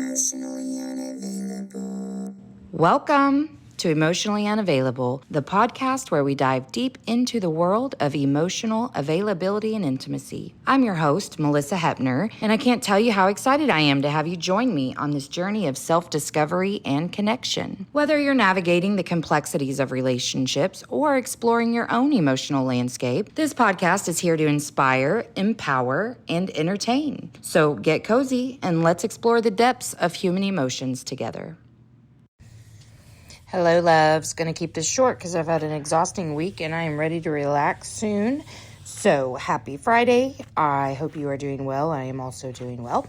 Emotionally unavailable. Welcome to Emotionally Unavailable, the podcast where we dive deep into the world of emotional availability and intimacy. I'm your host, Melissa Hepner, and I can't tell you how excited I am to have you join me on this journey of self-discovery and connection. Whether you're navigating the complexities of relationships or exploring your own emotional landscape, this podcast is here to inspire, empower, and entertain. So get cozy and let's explore the depths of human emotions together. Hello, loves. Going to keep this short because I've had an exhausting week and I am ready to relax soon. So, happy Friday. I hope you are doing well. I am also doing well.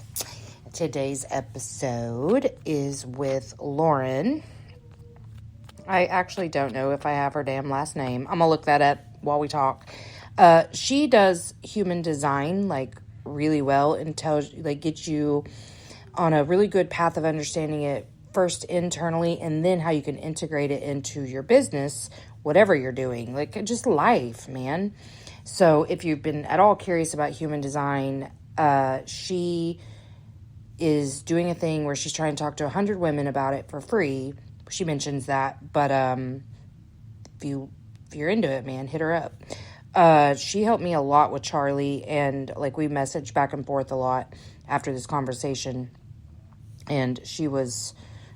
Today's episode is with Lauren. I actually don't know if I have her damn last name. I'm going to look that up while we talk. She does human design like really well and gets you on a really good path of understanding it first internally and then how you can integrate it into your business, whatever you're doing, like just life, man. So if you've been at all curious about human design, she is doing a thing where she's trying to talk to 100 women about it for free. She mentions that, but if you're into it, man, hit her up. She helped me a lot with Charlie, and like we messaged back and forth a lot after this conversation, and she was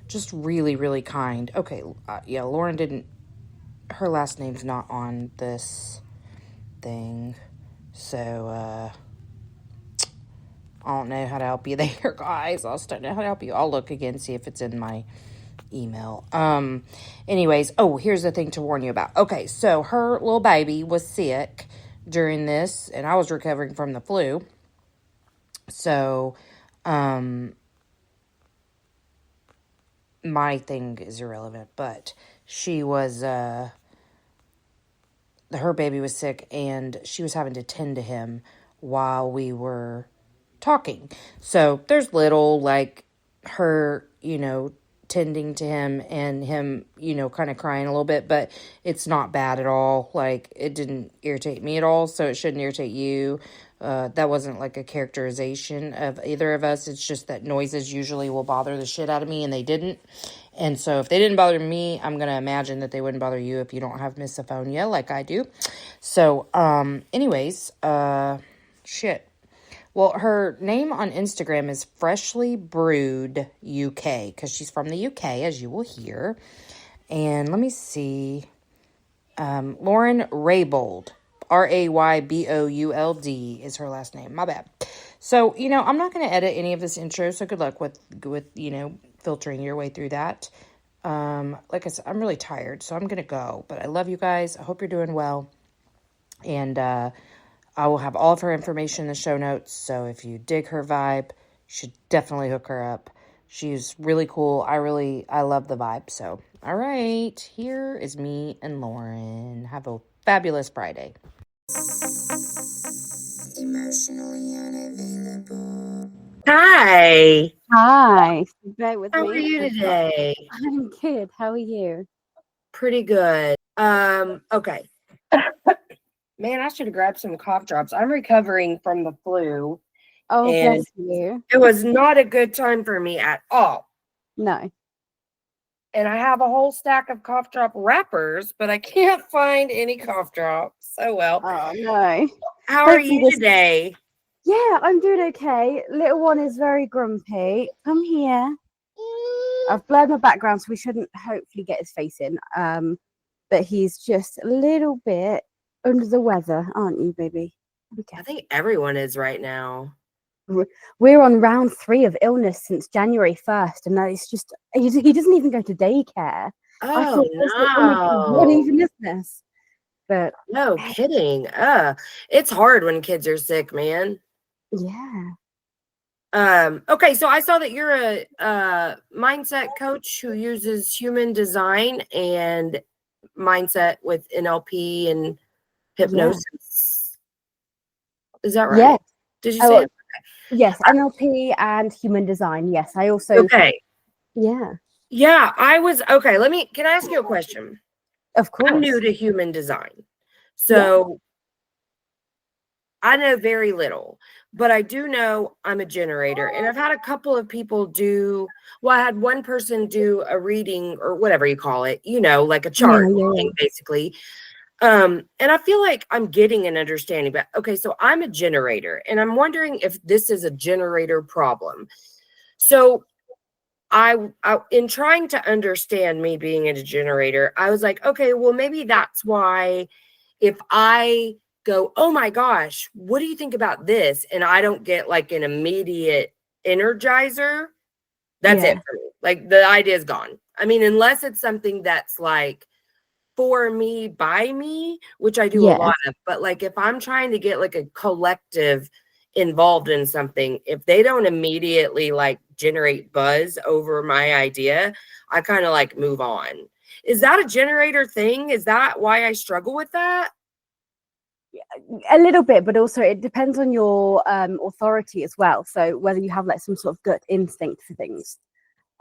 just really, really kind. Okay, yeah, Lauren didn't, her last name's not on this thing, so I don't know how to help you there, guys. I still don't know how to help you. I'll look again, see if it's in my email. Anyways, here's the thing to warn you about. Okay, so her little baby was sick during this, and I was recovering from the flu. So, my thing is irrelevant, but she was, her baby was sick and she was having to tend to him while we were talking. So there's little, like, her, tending to him and him, kind of crying a little bit, but it's not bad at all. Like, it didn't irritate me at all, so it shouldn't irritate you. That wasn't like a characterization of either of us. It's just that noises usually will bother the shit out of me, and they didn't. And so if they didn't bother me, I'm going to imagine that they wouldn't bother you if you don't have misophonia like I do. So, anyways, shit. Well, her name on Instagram is Freshly Brewed UK, because she's from the UK, as you will hear. And let me see. Lauren Raybould. Raybould is her last name. My bad. So, I'm not going to edit any of this intro, so good luck with filtering your way through that. Like I said, I'm really tired, so I'm going to go. But I love you guys. I hope you're doing well. And I will have all of her information in the show notes, so if you dig her vibe, you should definitely hook her up. She's really cool. I love the vibe. So, all right, here is me and Lauren. Have a fabulous Friday. Emotionally unavailable. Hi. Hi. Bear with How me. are you today? I'm good. How are you? Pretty good. Okay. Man, I should have grabbed some cough drops. I'm recovering from the flu. Oh, And bless you. it was not a good time for me at all. No. And I have a whole stack of cough drop wrappers, but I can't find any cough drops. Oh, well. Oh, no. How are you today? Yeah, I'm doing okay. Little one is very grumpy. Come here. I've blurred my background, so we shouldn't hopefully get his face in. But he's just a little bit under the weather, aren't you, baby? Okay. I think everyone is right now. We're on round 3 of illness since January 1st, and it's just he doesn't even go to daycare. Oh, no. What even is this? But no kidding. It's hard when kids are sick, man. Yeah. Okay, so I saw that you're a mindset coach who uses human design and mindset with NLP and hypnosis. Yeah. Is that right? Yes. Did you say it? Yes, NLP and human design. Yes, I also. Okay. Yeah. Yeah, can I ask you a question? Of course. I'm new to human design. So I know very little, but I do know I'm a generator. And I've had a couple of people I had one person do a reading or whatever you call it, like a chart reading, basically. And I feel like I'm getting an understanding, but okay, so I'm a generator and I'm wondering if this is a generator problem. So I in trying to understand me being a generator, I was like, okay, well, maybe that's why if I go, oh my gosh, what do you think about this? And I don't get like an immediate energizer, that's it for me. Like the idea is gone. I mean, unless it's something that's like for me, by me, which I do a lot of, but like if I'm trying to get like a collective involved in something, if they don't immediately like generate buzz over my idea, I kind of like move on. Is that a generator thing? Is that why I struggle with that? A little bit, but also it depends on your authority as well. So whether you have like some sort of gut instinct for things.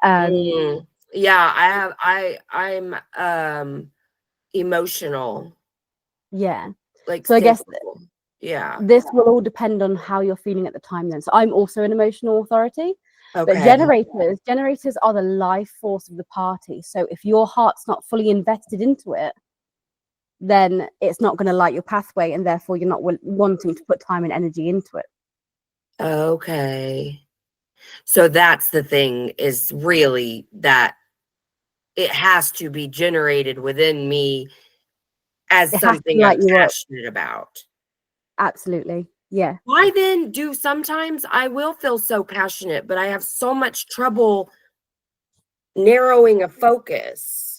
Yeah, I'm emotional. Yeah. Like, so I guess this will all depend on how you're feeling at the time then. So I'm also an emotional authority. Okay. But generators are the life force of the party. So if your heart's not fully invested into it, then it's not going to light your pathway, and therefore you're not wanting to put time and energy into it. Okay. So that's the thing, is really that it has to be generated within me as something I'm passionate about. Absolutely. Yeah. Why then do sometimes I will feel so passionate, but I have so much trouble narrowing a focus?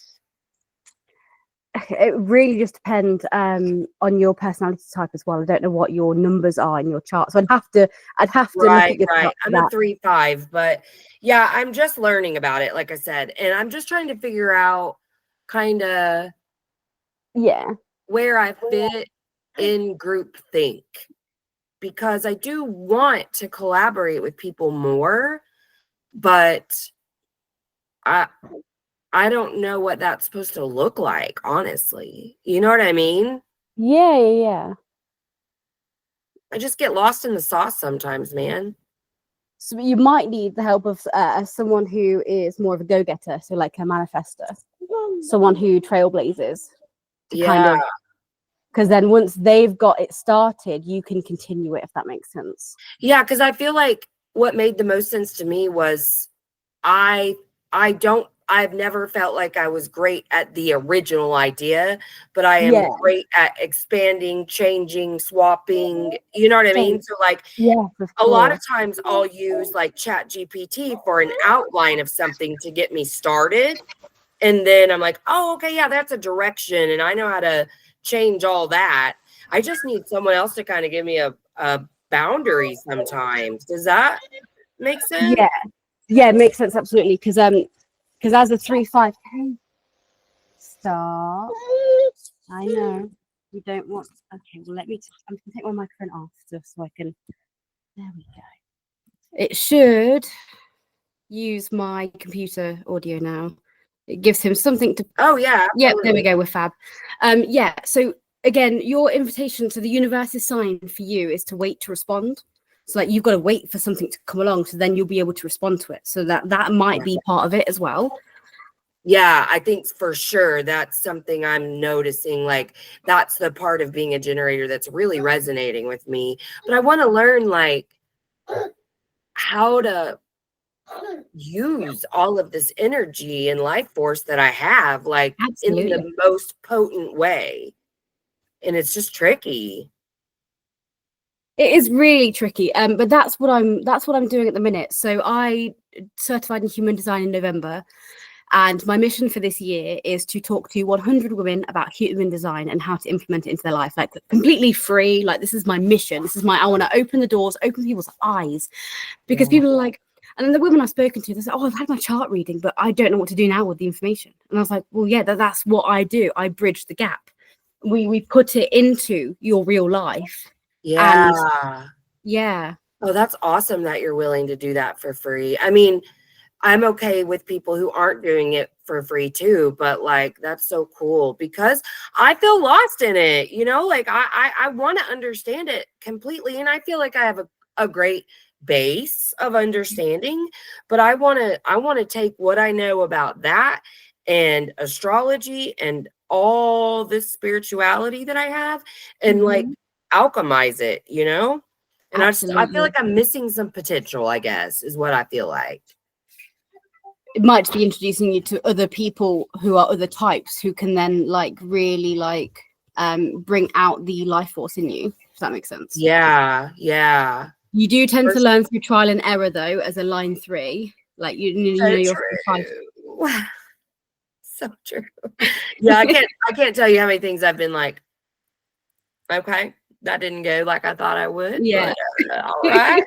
It really just depends on your personality type as well. I don't know what your numbers are in your chart, so I'd have to look at your chart. I'm a 3-5, but yeah, I'm just learning about it, like I said, and I'm just trying to figure out kind of where I fit in group think, because I do want to collaborate with people more, but I don't know what that's supposed to look like, honestly. You know what I mean? Yeah. I just get lost in the sauce sometimes, man. So you might need the help of someone who is more of a go-getter, so like a manifester, someone who trailblazes. Yeah. Because then once they've got it started, you can continue it, if that makes sense. Yeah, because I feel like what made the most sense to me was I've never felt like I was great at the original idea, but I am great at expanding, changing, swapping. You know what I mean? So like a lot of times I'll use like ChatGPT for an outline of something to get me started. And then I'm like, oh, okay, yeah, that's a direction. And I know how to change all that. I just need someone else to kind of give me a boundary sometimes. Does that make sense? Yeah, it makes sense, absolutely. Because as a 3-5, stop. I know you don't want. Okay, well, I'm gonna take my microphone off just so I can. There we go. It should use my computer audio now. It gives him something to. Oh yeah. Yeah, there we go. We're fab. So again, your invitation to the universe's sign for you is to wait to respond. So like you've got to wait for something to come along, so then you'll be able to respond to it. So that might be part of it as well. Yeah, I think for sure that's something I'm noticing. Like that's the part of being a generator that's really resonating with me. But I want to learn like how to use all of this energy and life force that I have, like in the most potent way. And it's just tricky. It is really tricky, but that's what I'm doing at the minute. So I certified in human design in November, and my mission for this year is to talk to 100 women about human design and how to implement it into their life, like completely free. Like this is my mission. I want to open the doors, open people's eyes, because people are like, and then the women I've spoken to, they say, oh, I've had my chart reading, but I don't know what to do now with the information. And I was like, well, yeah, that's what I do. I bridge the gap. We put it into your real life. Yeah. And oh, that's awesome that you're willing to do that for free. I mean, I'm okay with people who aren't doing it for free too, but like that's so cool because I feel lost in it, you know, like I want to understand it completely, and I feel like I have a great base of understanding, but I want to take what I know about that and astrology and all this spirituality that I have and like alchemize it, you know? And I feel Absolutely. like I'm missing some potential, I guess, is what I feel like. It might be introducing you to other people who are other types who can then like really like bring out the life force in you, if that makes sense. Yeah, yeah. You do tend to learn through trial and error though, as a line 3. Like you know you're so true. Yeah, I can't tell you how many things I've been like, okay, that didn't go like I thought I would. Yeah. But, all right.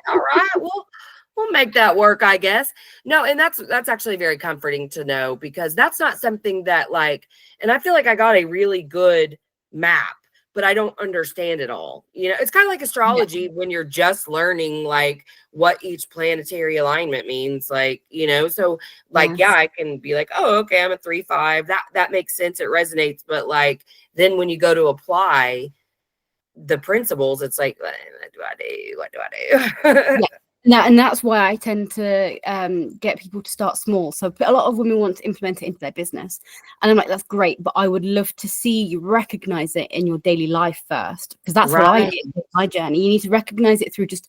We'll make that work, I guess. No, and that's actually very comforting to know because that's not something that like, and I feel like I got a really good map, but I don't understand it all. You know, it's kind of like astrology when you're just learning like what each planetary alignment means, like, you know, so like, yeah, I can be like, oh, okay, I'm a 3-5. That makes sense. It resonates. But like, then when you go to apply the principles, it's like, what do I do? What do I do? Now, and that's why I tend to get people to start small. So a lot of women want to implement it into their business. And I'm like, that's great, but I would love to see you recognize it in your daily life first, because that's what I did with my journey. You need to recognize it through just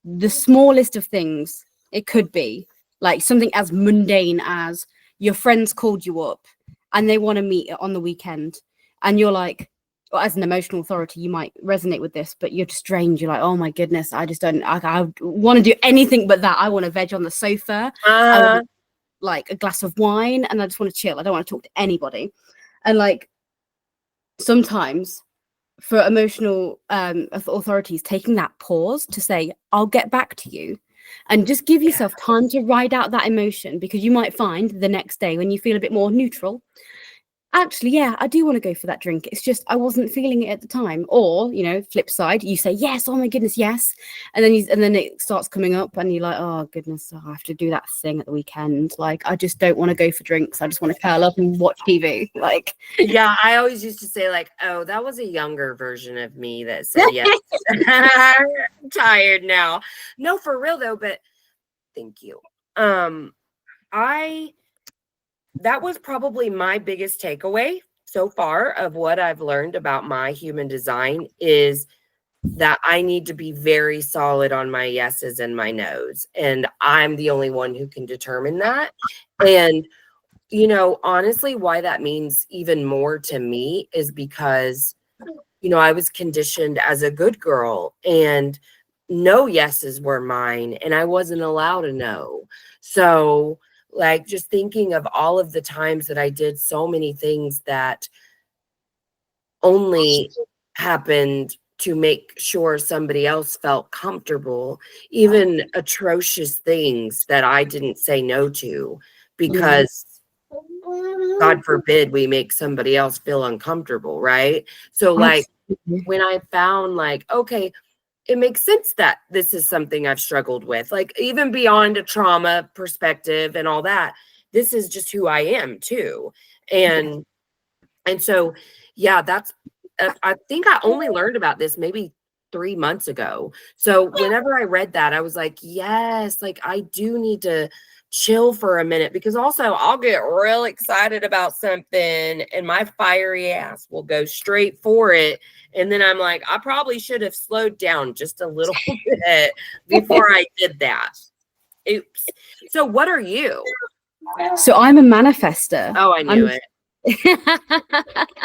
the smallest of things. It could be like something as mundane as your friends called you up and they want to meet on the weekend. And you're like, or as an emotional authority, you might resonate with this, but you're just drained. You're like, oh my goodness, I just don't, I want to do anything but that. I want to veg on the sofa, I want like a glass of wine, and I just want to chill. I don't want to talk to anybody. And like sometimes for emotional authorities, taking that pause to say, I'll get back to you, and just give yourself time to ride out that emotion, because you might find the next day when you feel a bit more neutral, actually, yeah, I do want to go for that drink. It's just I wasn't feeling it at the time. Or, you know, flip side, you say yes, oh my goodness, yes, and then it starts coming up, and you're like, oh goodness, I have to do that thing at the weekend. Like, I just don't want to go for drinks. I just want to curl up and watch TV. Like, yeah, I always used to say like, oh, that was a younger version of me that said yes. I'm tired now. No, for real though. But thank you. That was probably my biggest takeaway so far of what I've learned about my human design is that I need to be very solid on my yeses and my nos. And I'm the only one who can determine that. And, you know, honestly, why that means even more to me is because, you know, I was conditioned as a good girl and no yeses were mine and I wasn't allowed a no. So, like, just thinking of all of the times that I did so many things that only happened to make sure somebody else felt comfortable, even atrocious things that I didn't say no to, because God forbid we make somebody else feel uncomfortable, right? So like when I found like, okay, it makes sense that this is something I've struggled with, like even beyond a trauma perspective and all that, this is just who I am too. And so, yeah, that's, I think I only learned about this maybe 3 months ago. So whenever I read that, I was like, yes, like I do need to chill for a minute, because also I'll get real excited about something and my fiery ass will go straight for it. And then I'm like, I probably should have slowed down just a little bit before I did that. Oops. So what are you? So I'm a manifester. Oh, I knew it.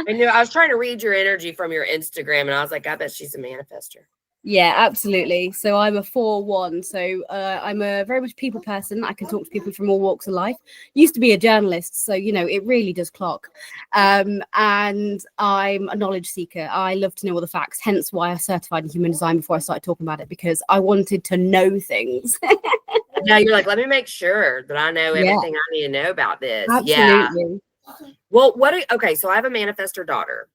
I knew. I was trying to read your energy from your Instagram and I was like, I bet she's a manifester. Yeah, absolutely. So I'm a 4-1. So I'm a very much people person. I can talk to people from all walks of life. Used to be a journalist, so you know it really does clock. And I'm a knowledge seeker. I love to know all the facts. Hence why I certified in human design before I started talking about it, because I wanted to know things. Yeah, you're like, let me make sure that I know everything I need to know about this. Absolutely. Yeah. Well, okay, so I have a manifestor daughter.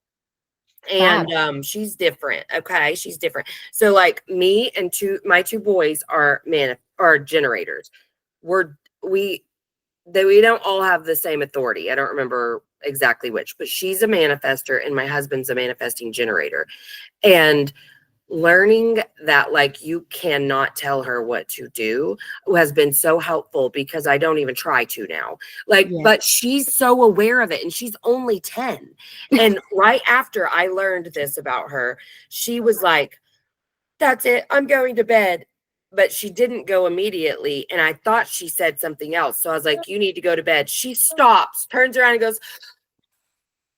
And she's different. Okay, she's different. So like me and my two boys are generators. we don't all have the same authority. I don't remember exactly which, but she's a manifester and my husband's a manifesting generator. And learning that like you cannot tell her what to do has been so helpful because I don't even try to now. Like, Yeah. but she's so aware of it and she's only 10. And right after I learned this about her, she was like, that's it, I'm going to bed. But she didn't go immediately. And I thought she said something else. So I was like, you need to go to bed. She stops, turns around and goes,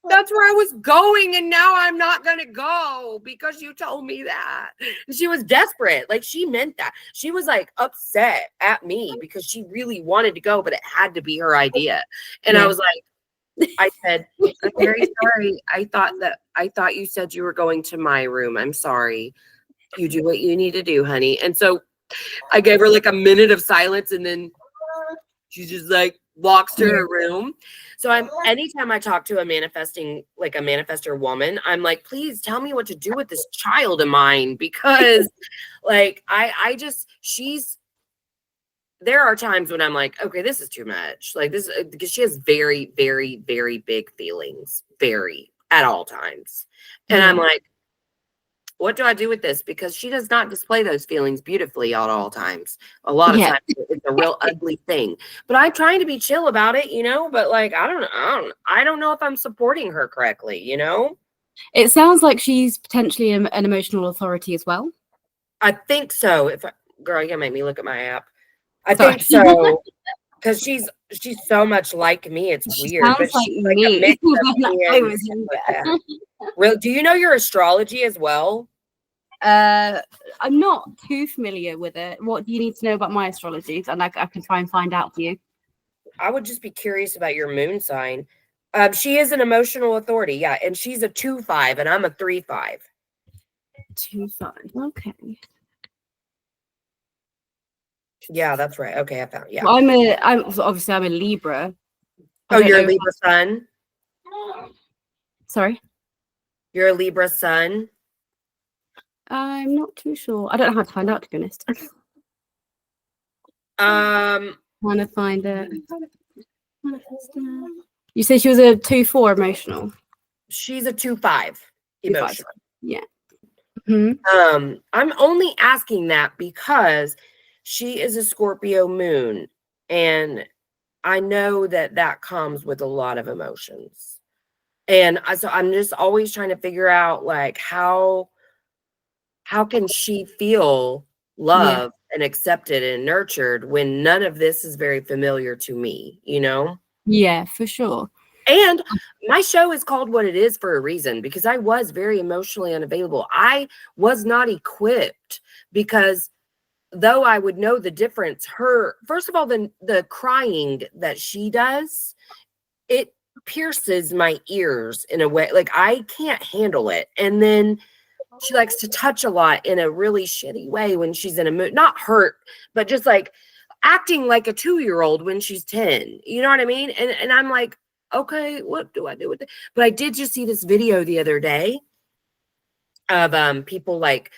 that's where I was going, and now I'm not going to go because you told me that. And she was desperate. Like, she meant that. She was, like, upset at me because she really wanted to go, but it had to be her idea. And I was like, I said, I'm very sorry. I thought you said you were going to my room. I'm sorry. You do what you need to do, honey. And so I gave her, like, a minute of silence, and then she just, like, walks to her room. So anytime I talk to a manifestor woman, I'm like, please tell me what to do with this child of mine, because like there are times when I'm like, okay, this is too much. Like this, because she has very, very, very big feelings, very at all times. And I'm like, what do I do with this? Because she does not display those feelings beautifully at all times. A lot of times it's a real ugly thing. But I'm trying to be chill about it, but like I don't know if I'm supporting her correctly, It sounds like she's potentially an emotional authority as well. I think so. Girl, you gotta make me look at my app. I think so. Because she's so much like me. It's weird. Sounds but like she's me. Like I was younger. Really? Do you know your astrology as well? I'm not too familiar with it. What do you need to know about my astrology? And I can try and find out for you. I would just be curious about your moon sign. She is an emotional authority, yeah, and she's a 2-5, and I'm a 3-5. 2-5. Okay. Yeah, that's right. Okay, I found. Yeah. Well, I'm a Libra. Oh, you're a Libra sun? Sorry? You're a Libra sun? I'm not too sure. I don't know how to find out, to be honest. Trying to find it. You say she was a 2-4 emotional. She's a 2-5 emotional. Yeah. Mm-hmm. I'm only asking that because she is a Scorpio moon, and I know that comes with a lot of emotions. And so I'm just always trying to figure out like how can she feel loved and accepted and nurtured when none of this is very familiar to me, Yeah, for sure. And my show is called What It Is for a reason, because I was very emotionally unavailable. I was not equipped because though I would know the difference, first of all, the crying that she does, it pierces my ears in a way, like I can't handle it. And then she likes to touch a lot in a really shitty way when she's in a mood, not hurt, but just like acting like a 2-year-old when she's 10. You know what I mean? And I'm like, okay, what do I do with it? But I did just see this video the other day of people like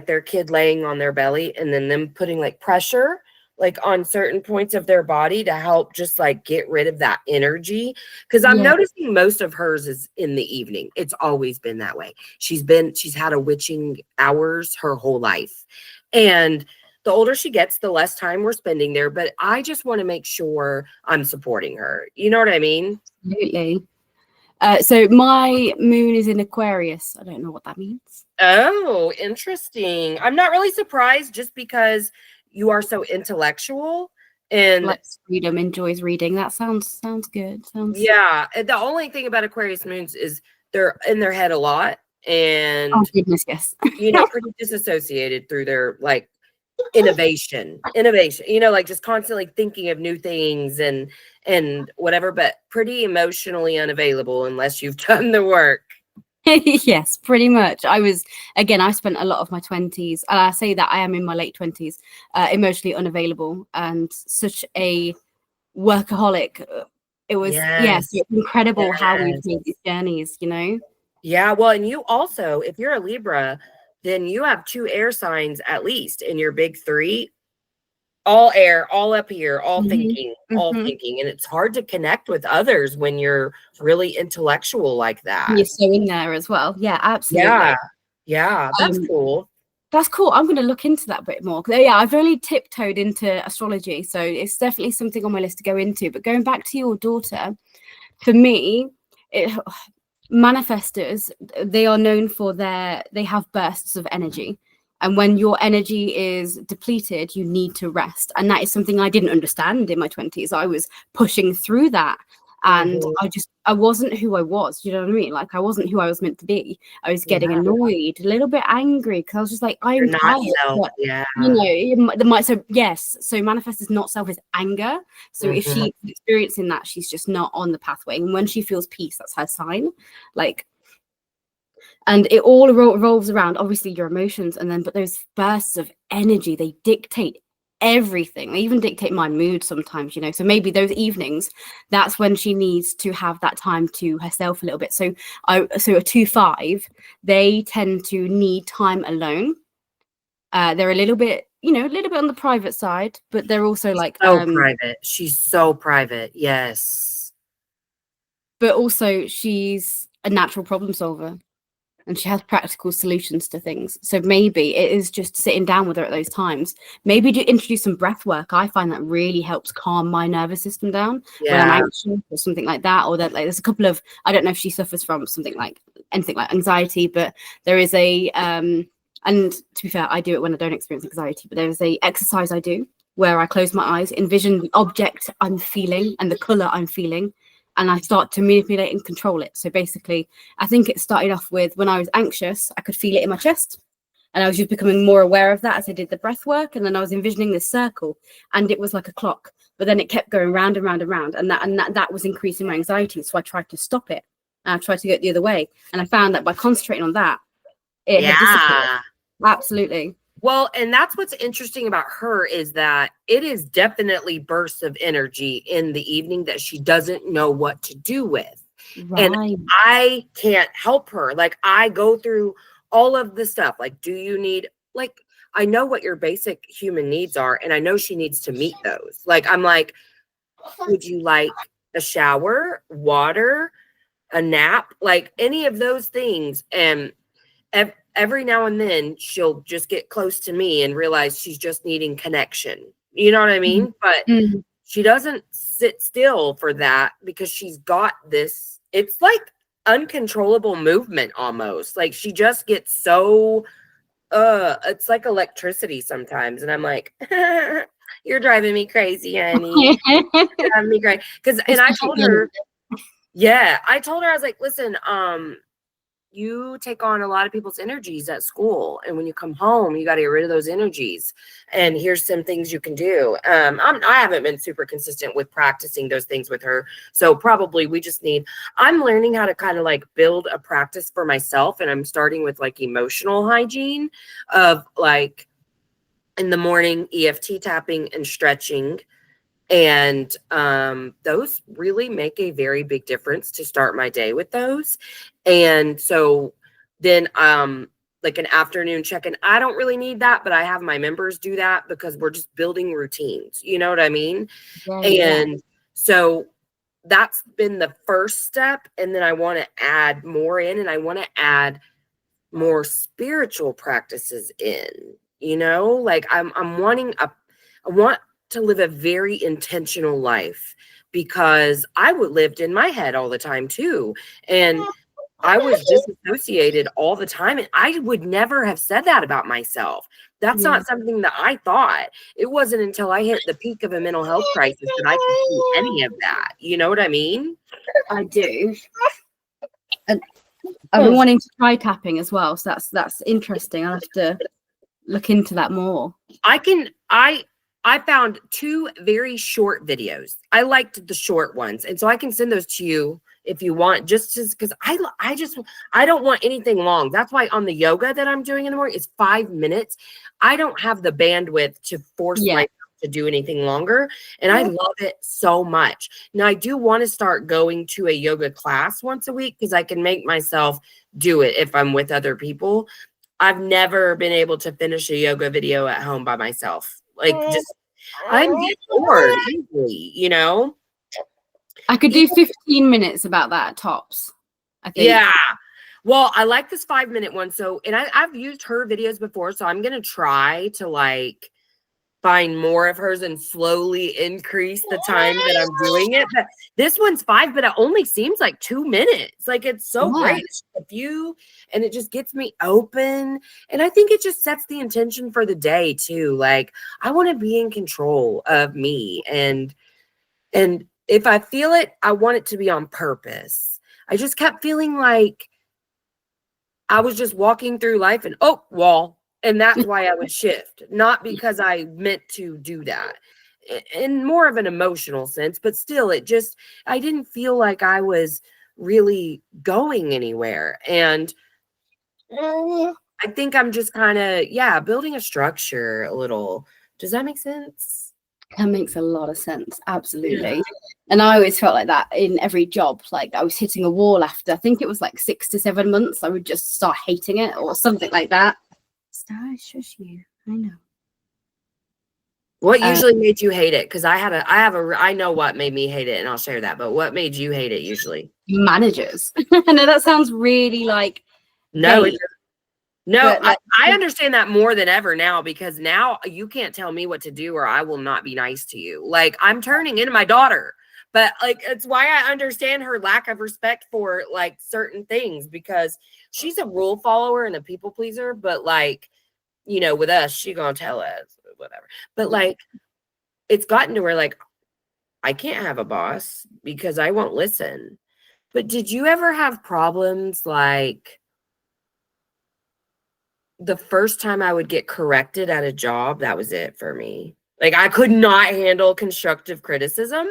their kid laying on their belly and then them putting like pressure like on certain points of their body to help just like get rid of that energy. Because I'm noticing most of hers is in the evening. It's always been that way. She's had a witching hours her whole life. And the older she gets, the less time we're spending there. But I just want to make sure I'm supporting her. You know what I mean? Absolutely. So my moon is in Aquarius. I don't know what that means. Oh, interesting. I'm not really surprised just because you are so intellectual and likes freedom, enjoys reading. That sounds good. Yeah. The only thing about Aquarius moons is they're in their head a lot and goodness, yes. Pretty disassociated through their like innovation, like just constantly thinking of new things and whatever, but pretty emotionally unavailable unless you've done the work. Yes, pretty much. I spent a lot of my 20s, and I say that I am in my late 20s, emotionally unavailable and such a workaholic. It was, it's incredible how we've made these journeys, Yeah, well, and you also, if you're a Libra, then you have 2 air signs at least in your big 3. all air, all up here, all Mhm. thinking, all Mhm. thinking. And it's hard to connect with others when you're really intellectual like that. You're so in there as well. Yeah, Yeah. absolutely. Yeah. That's Um, cool. That's cool. I'm going to look into that a bit more. 'Cause, yeah, I've only tiptoed into astrology, so it's definitely something on my list to go into. But going back to your daughter, for me, it, manifestors, they are known for they have bursts of energy. And when your energy is depleted, you need to rest. And that is something I didn't understand in my 20s. I was pushing through that. And Mhm. I wasn't who I was. You know what I mean? Like I wasn't who I was meant to be. I was Yeah. getting annoyed, a little bit angry because I was just like, You're I'm not tired. self. But Yeah. the might so yes. So manifest is not self, is anger. So if Mhm. she's experiencing that, she's just not on the pathway. And when she feels peace, that's her sign. Like, and it all revolves around obviously your emotions, and then but those bursts of energy, they dictate everything. They even dictate my mood sometimes, you know. So maybe those evenings, that's when she needs to have that time to herself a little bit. So so a 2-5, they tend to need time alone. They're a little bit, you know, a little bit on the private side, but they're also like So private. She's so private. Yes. but also she's a natural problem solver. And she has practical solutions to things. So maybe it is just sitting down with her at those times. Maybe do introduce some breath work. I find that really helps calm my nervous system down when I'm Yeah. anxious or something like that. Or that, like, there's a couple of, I don't know if she suffers from something like anything like anxiety, but there is a and to be fair, I do it when I don't experience anxiety, but there's a exercise I do where I close my eyes, envision the object I'm feeling and the color I'm feeling, and I start to manipulate and control it. So basically, I think it started off with when I was anxious, I could feel it in my chest. And I was just becoming more aware of that as I did the breath work. And then I was envisioning this circle, and it was like a clock. But then it kept going round and round and round. And that was increasing my anxiety. So I tried to stop it. And I tried to go the other way. And I found that by concentrating on that, it had disappeared. Yeah. Absolutely. Well, and that's what's interesting about her is that it is definitely bursts of energy in the evening that she doesn't know what to do with. And Right. I can't help her. Like I go through all of the stuff. Like, do you need, like, I know what your basic human needs are, and I know she needs to meet those. Like, I'm like, would you like a shower, water, a nap, like any of those things? And every now and then she'll just get close to me and realize she's just needing connection. You know what I mean? But Mhm. she doesn't sit still for that because she's got this, it's like uncontrollable movement almost. Like she just gets so it's like electricity sometimes. And I'm like, you're driving me crazy, honey. You're driving me crazy. Because and I told her, yeah, I told her, I was like, listen, you take on a lot of people's energies at school, and when you come home you got to get rid of those energies, and here's some things you can do. I haven't been super consistent with practicing those things with her, so probably we just need, I'm learning how to kind of like build a practice for myself, and I'm starting with like emotional hygiene of like in the morning EFT tapping and stretching. And those really make a very big difference to start my day with those. And so then like an afternoon check-in, I don't really need that, but I have my members do that because we're just building routines. You know what I mean? Yeah. And so that's been the first step. And then I want to add more in, and I want to add more spiritual practices in, you know, like I want to live a very intentional life, because I would lived in my head all the time too. And I was disassociated all the time. And I would never have said that about myself. That's Yeah. not something that I thought. It wasn't until I hit the peak of a mental health crisis that I could see any of that. You know what I mean? I do. And I've been wanting to try tapping as well, so that's interesting. I'll have to look into that more. I found 2 very short videos. I liked the short ones, and so I can send those to you if you want, just because I don't want anything long. That's why on the yoga that I'm doing in the morning, it's 5 minutes. I don't have the bandwidth to force myself to do anything longer, and I love it so much. Now I do want to start going to a yoga class once a week because I can make myself do it if I'm with other people. I've never been able to finish a yoga video at home by myself. Like just I'm get bored easily, you know? I could do 15 minutes about that tops, I think. Yeah. Well, I like this 5-minute one. So, and I've used her videos before, so I'm going to try to like find more of hers and slowly increase the time that I'm doing it. But this one's 5, but it only seems like 2 minutes. Like it's so great. It's a few, and it just gets me open. And I think it just sets the intention for the day too. Like I want to be in control of me. And if I feel it, I want it to be on purpose. I just kept feeling like I was just walking through life and wall. And that's why I would shift, not because I meant to do that in more of an emotional sense, but still I didn't feel like I was really going anywhere. And I think I'm just kind of, building a structure a little. Does that make sense? That makes a lot of sense. Absolutely. Yeah. And I always felt like that in every job. Like I was hitting a wall after, I think it was like 6 to 7 months. I would just start hating it or something like that. Shush you. I know. What usually made you hate it? Because I know what made me hate it, and I'll share that. But what made you hate it usually? Managers. I know that sounds really like no. I understand that more than ever now, because now you can't tell me what to do or I will not be nice to you. Like I'm turning into my daughter, but like it's why I understand her lack of respect for like certain things, because she's a rule follower and a people pleaser. But like, you know, with us, she gonna tell us whatever. But like, it's gotten to where like I can't have a boss because I won't listen. But did you ever have problems like? The first time I would get corrected at a job, that was it for me. Like I could not handle constructive criticism.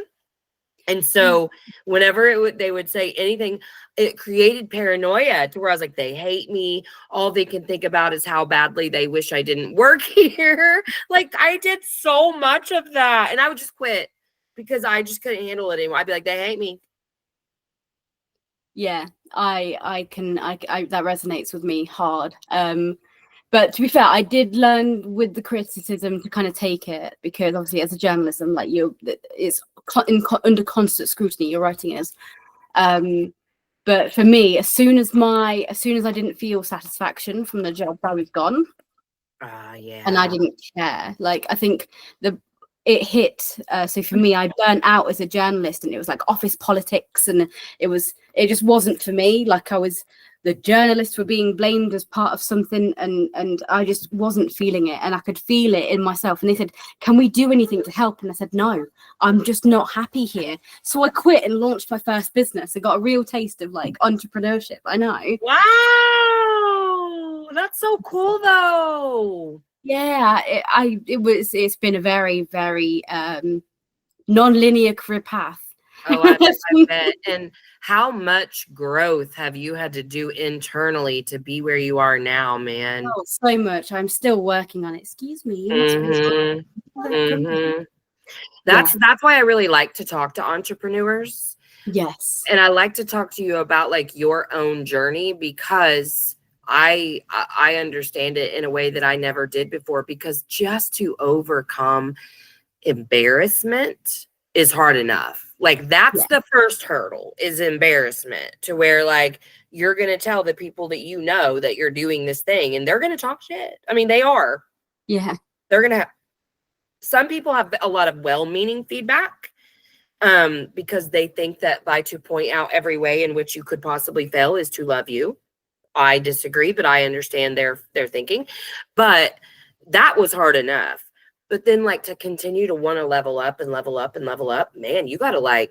And so whenever they would say anything, it created paranoia to where I was like, they hate me. All they can think about is how badly they wish I didn't work here. Like I did so much of that. And I would just quit because I just couldn't handle it anymore. I'd be like, they hate me. Yeah, I that resonates with me hard. But to be fair, I did learn with the criticism to kind of take it, because obviously as a journalism, like it's under constant scrutiny, your writing is. But for me, as soon as I didn't feel satisfaction from the job, I was gone. Yeah. And I didn't care. Like I think it hit. So for me, I burnt out as a journalist, and it was like office politics, and it just wasn't for me. Like the journalists were being blamed as part of something, and I just wasn't feeling it, and I could feel it in myself. And they said, can we do anything to help? And I said, no, I'm just not happy here. So I quit and launched my first business. I got a real taste of like entrepreneurship. I know. Wow, that's so cool though. Yeah, it's been a very, very non-linear career path. I bet. And how much growth have you had to do internally to be where you are now, man? Oh, so much. I'm still working on it. Excuse me. That's why I really like to talk to entrepreneurs. Yes. And I like to talk to you about like your own journey, because I understand it in a way that I never did before, because just to overcome embarrassment is hard enough. Like that's the first hurdle, is embarrassment, to where like you're going to tell the people that you know that you're doing this thing, and they're going to talk shit. I mean, they are. Yeah. They're going to some people have a lot of well-meaning feedback, because they think that to point out every way in which you could possibly fail is to love you. I disagree, but I understand their thinking. But that was hard enough. But then like to continue to want to level up and level up and level up, man, you got to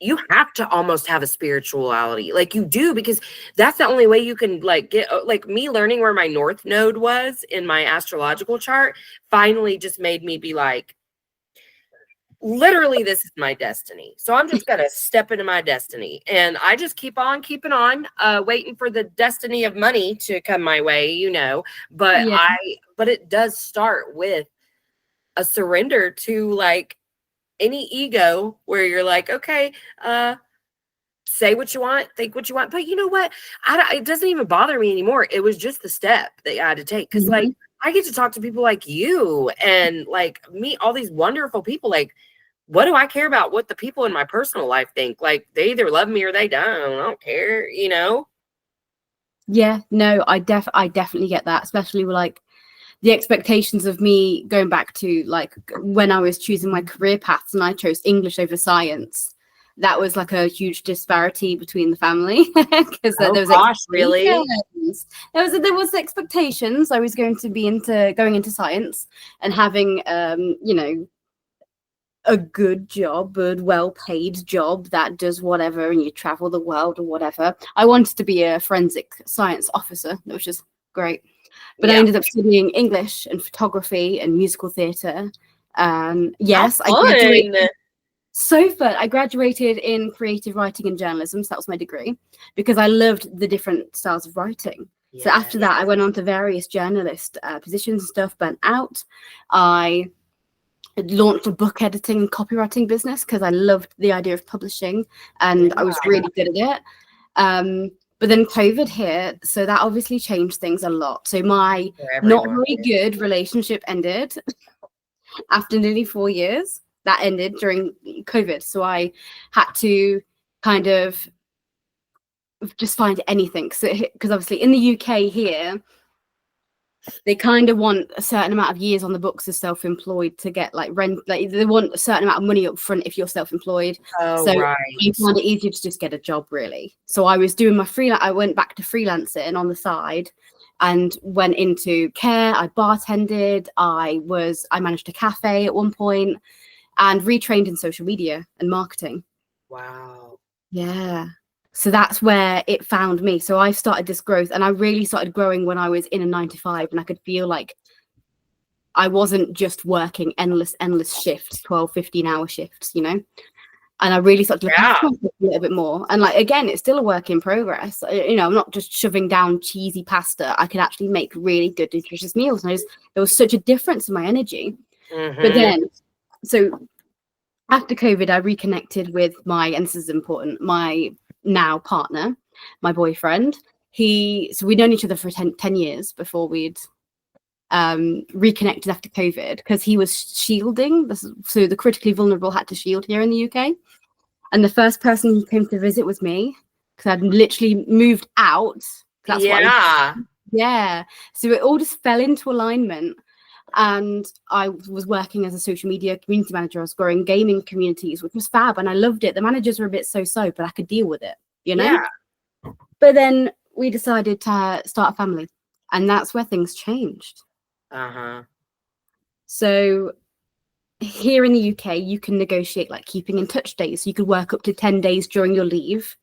you have to almost have a spirituality. Like you do, because that's the only way you can like get, like me learning where my North Node was in my astrological chart finally just made me be like, literally, this is my destiny. So I'm just going to step into my destiny. And I just keep on keeping on, waiting for the destiny of money to come my way, you know. But but it does start with a surrender to like any ego, where you're like, okay, say what you want, think what you want. But you know what? It doesn't even bother me anymore. It was just the step that I had to take. Because like I get to talk to people like you and like meet all these wonderful people. Like, what do I care about what the people in my personal life think? Like, they either love me or they don't. I don't care, you know? Yeah, no, I definitely get that, especially with like the expectations of me going back to like when I was choosing my career paths and I chose English over science. That was like a huge disparity between the family because Oh there was gosh, really? there was expectations. I was going to be going into science and having you know, a good job, a well-paid job that does whatever, and you travel the world or whatever. I wanted to be a forensic science officer, which is great. But I ended up studying English and photography and musical theatre. Yes, I graduated. So fun. I graduated in creative writing and journalism. So that was my degree because I loved the different styles of writing. So after that, I went on to various journalist positions and stuff, burnt out. I launched a book editing and copywriting business because I loved the idea of publishing and I was really good at it. But then COVID hit, so that obviously changed things a lot. So my not very good relationship ended after nearly 4 years. That ended during COVID. So I had to kind of just find anything. Because obviously in the UK here, they kind of want a certain amount of years on the books as self-employed to get like rent. Like they want a certain amount of money up front if you're self-employed. So I found it easier to just get a job, really. So I was doing my freelance. I went back to freelancing on the side and went into care. I bartended. I managed a cafe at one point and retrained in social media and marketing. Wow. Yeah. So that's where it found me. So I started this growth and I really started growing when I was in a 9-to-5 and I could feel like I wasn't just working endless shifts, 12, 15-hour shifts, you know? And I really started to look after myself a little bit more. And like, again, it's still a work in progress. You know, I'm not just shoving down cheesy pasta. I could actually make really good, nutritious meals. And there was such a difference in my energy. But then, so after COVID, I reconnected with and this is important, my now partner, my boyfriend. So we'd known each other for 10 years before we'd reconnected after COVID because he was shielding. So the critically vulnerable had to shield here in the UK. And the first person who came to visit was me because I'd literally moved out. That's yeah. So it all just fell into alignment. And I was working as a social media community manager. I was growing gaming communities, which was fab. And I loved it. The managers were a bit so-so, but I could deal with it, you know? Yeah. But then we decided to start a family. And that's where things changed. So here in the UK, you can negotiate like keeping in touch days. You could work up to 10 days during your leave.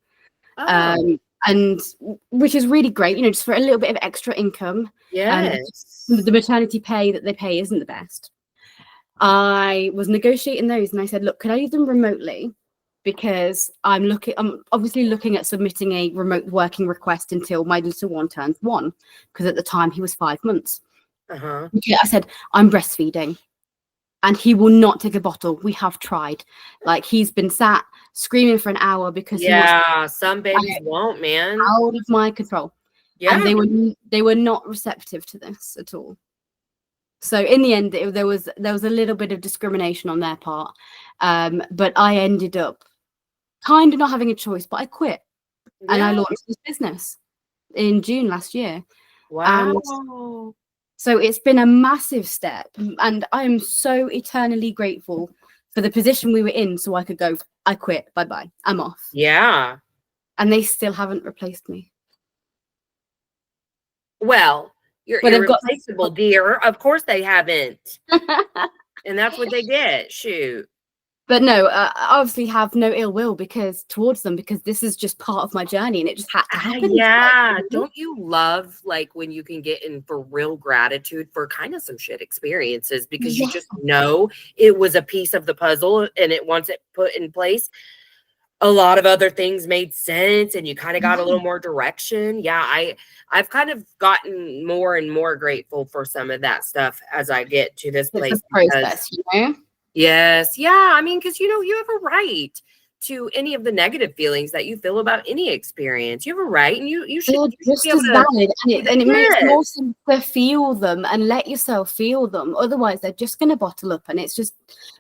And which is really great, you know, just for a little bit of extra income. The maternity pay that they pay isn't the best. I was negotiating those and I said, look, could I use them remotely? Because I'm obviously looking at submitting a remote working request until my little one turns 1, because at the time he was 5 months. Okay, I said, I'm breastfeeding and he will not take a bottle. We have tried. Like he's been sat screaming for an hour because some babies won't, man. Out of my control. Yeah. And they were not receptive to this at all. So in the end, there was a little bit of discrimination on their part. But I ended up kind of not having a choice, but I quit. And I launched this business in June last year. Wow. And so it's been a massive step. And I am so eternally grateful for the position we were in so I could go, I quit, bye-bye, I'm off. Yeah. And they still haven't replaced me. Well, you're irreplaceable, dear. Of course they haven't. And that's what they get. Shoot. But no, I obviously have no ill will towards them because this is just part of my journey and it just had to happen. Yeah. Don't you love like when you can get in for real gratitude for kind of some shit experiences because you just know it was a piece of the puzzle and once it put in place, a lot of other things made sense and you kind of got a little more direction. Yeah, I've kind of gotten more and more grateful for some of that stuff as I get to this place. It's a process, you know? Yes. Yeah. I mean, because, you know, you have a right to any of the negative feelings that you feel about any experience. You have a right, and you should, They're you should just be able as to. valid, and it makes Yes. more sense to feel them and let yourself feel them. Otherwise, they're just going to bottle up, and it's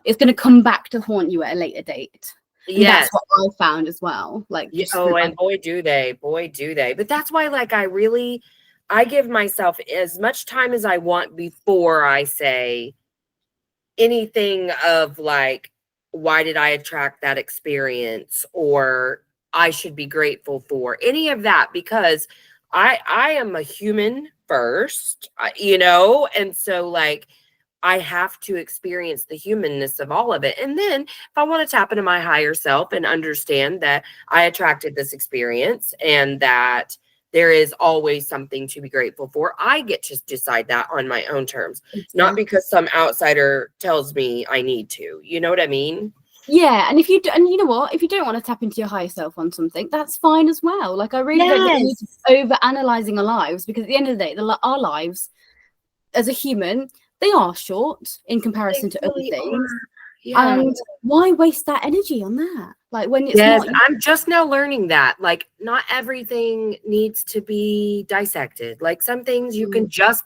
going to come back to haunt you at a later date. And Yes. that's what I found as well. Like, Yeah, just oh, and boy do they. But that's why, like, I give myself as much time as I want before I say anything of like, why did I attract that experience, or I should be grateful for any of that, because I am a human first, and so like I have to experience the humanness of all of it. And then if I want to tap into my higher self and understand that I attracted this experience and that there is always something to be grateful for, I get to decide that on my own terms, not because some outsider tells me I need to. You know what I mean? Yeah, and if you do, and you know what, if you don't want to tap into your higher self on something, that's fine as well. Like, I really don't think we need to over analyzing our lives, because at the end of the day, our lives as a human, they are short in comparison to other things. Yeah. And why waste that energy on that? Like, when it's Yes, not. I'm just now learning that, like, not everything needs to be dissected. Like, some things you can just,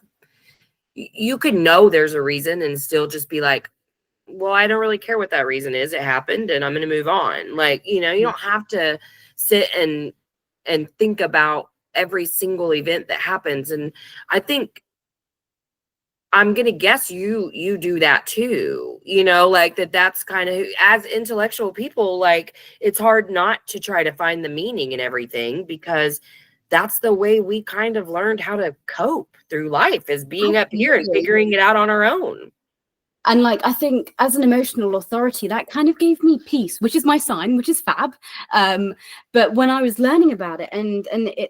you can know there's a reason and still just be like, well, I don't really care what that reason is. It happened and I'm going to move on. Like, you don't have to sit and think about every single event that happens. And I think I'm going to guess you do that too, like that's kind of, as intellectual people, like, it's hard not to try to find the meaning in everything, because that's the way we kind of learned how to cope through life, is being up here and figuring it out on our own. And like, I think as an emotional authority, that kind of gave me peace, which is my sign, which is fab. But when I was learning about it, and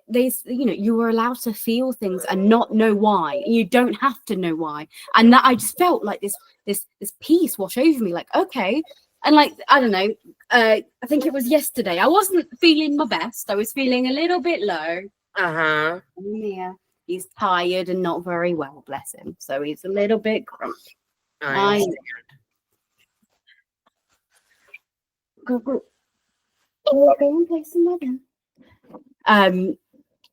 you were allowed to feel things and not know why. You don't have to know why. And that, I just felt like this peace wash over me. Like, okay. And like, I don't know. I think it was yesterday. I wasn't feeling my best. I was feeling a little bit low. Yeah. He's tired and not very well, bless him. So he's a little bit grumpy. I understand. Go and play some Megan. And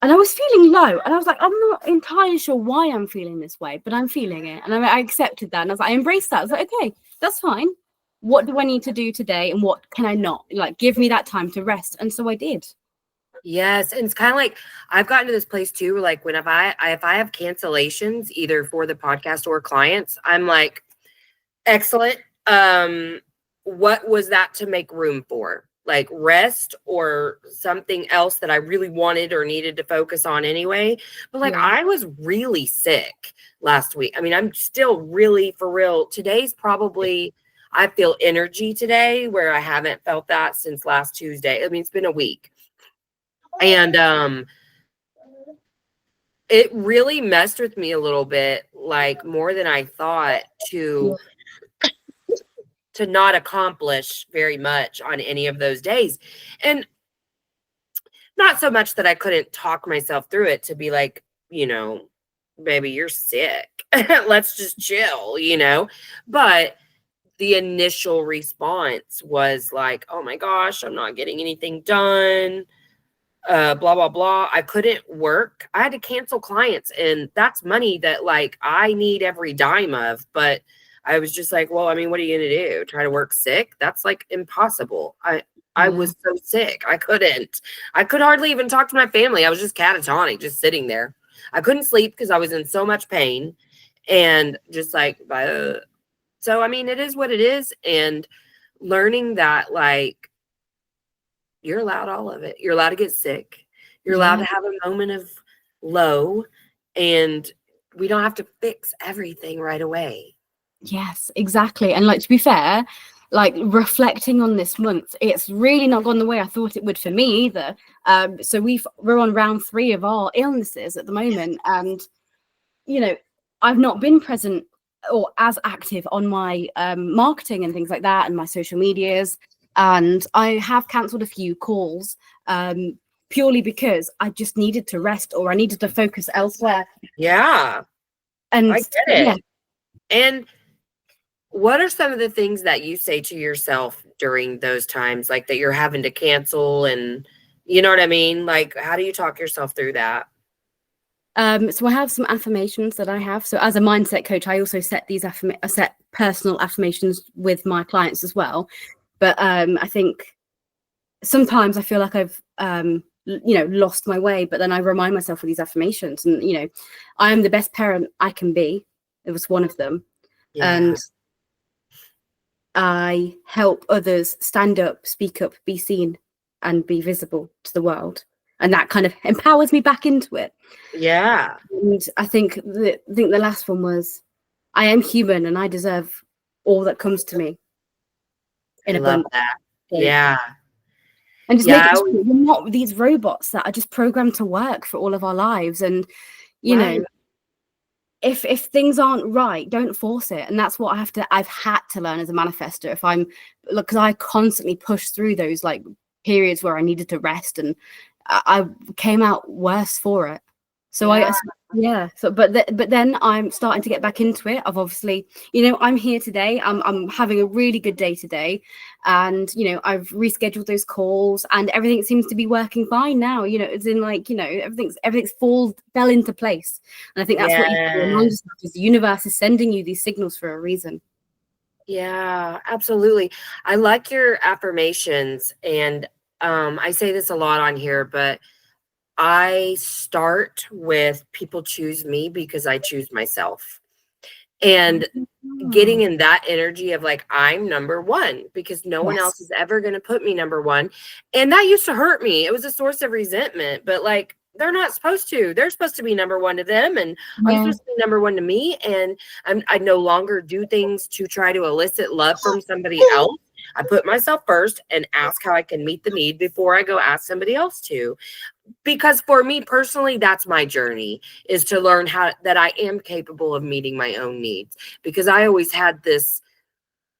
I was feeling low, and I was like, I'm not entirely sure why I'm feeling this way, but I'm feeling it, and I accepted that, and I was like, I embraced that. I was like, okay, that's fine. What do I need to do today, and what can I not? Like, give me that time to rest, and so I did. Yes, and it's kind of like I've gotten to this place too, like, if I have cancellations either for the podcast or clients, I'm like, excellent. What was that to make room for? Like, rest or something else that I really wanted or needed to focus on anyway. But like, I was really sick last week. I mean, I'm still really, for real. Today's probably, I feel energy today where I haven't felt that since last Tuesday. I mean, it's been a week. And it really messed with me a little bit, like more than I thought, to not accomplish very much on any of those days. And not so much that I couldn't talk myself through it to be like, baby, you're sick. Let's just chill, But the initial response was like, oh my gosh, I'm not getting anything done. Blah, blah, blah. I couldn't work. I had to cancel clients, and that's money that like I need every dime of. But I was just like, well, I mean, what are you going to do? Try to work sick? That's like impossible. I was so sick. I could hardly even talk to my family. I was just catatonic, just sitting there. I couldn't sleep because I was in so much pain, and just like, so, I mean, it is what it is. And learning that, like, you're allowed all of it. You're allowed to get sick. You're allowed to have a moment of low, and we don't have to fix everything right away. Yes, exactly. And like, to be fair, like, reflecting on this month, it's really not gone the way I thought it would for me either. So we're on round 3 of our illnesses at the moment, and I've not been present or as active on my marketing and things like that, and my social medias, and I have cancelled a few calls purely because I just needed to rest, or I needed to focus elsewhere. Yeah, And I get it. And what are some of the things that you say to yourself during those times, like that you're having to cancel and you know what I mean? Like, how do you talk yourself through that? So I have some affirmations that I have. So as a mindset coach, I also set these I set personal affirmations with my clients as well. But I think sometimes I feel like I've lost my way, but then I remind myself of these affirmations, and I am the best parent I can be. It was one of them. Yeah. And I help others stand up, speak up, be seen, and be visible to the world. And that kind of empowers me back into it. Yeah. And I think the last one was, I am human and I deserve all that comes to me. I love that. Yeah. And just make it sure we're not these robots that are just programmed to work for all of our lives. And, you know, if things aren't right, don't force it. And that's what I've had to learn as a manifestor. Because I constantly push through those like periods where I needed to rest, and I came out worse for it. So but then I'm starting to get back into it. I've obviously, I'm here today. I'm having a really good day today, and I've rescheduled those calls, and everything seems to be working fine now. It's in like everything's fell into place, and I think that's what you have to remind yourself is the universe is sending you these signals for a reason. Yeah, absolutely. I like your affirmations, and I say this a lot on here, but I start with people choose me because I choose myself. And getting in that energy of like, I'm number one because no one else is ever going to put me number one. And that used to hurt me. It was a source of resentment, but like, they're not supposed to. They're supposed to be number one to them, and I'm supposed to be number one to me. And I no longer do things to try to elicit love from somebody else. I put myself first and ask how I can meet the need before I go ask somebody else to. Because for me personally, that's my journey, is to learn that I am capable of meeting my own needs. Because I always had this,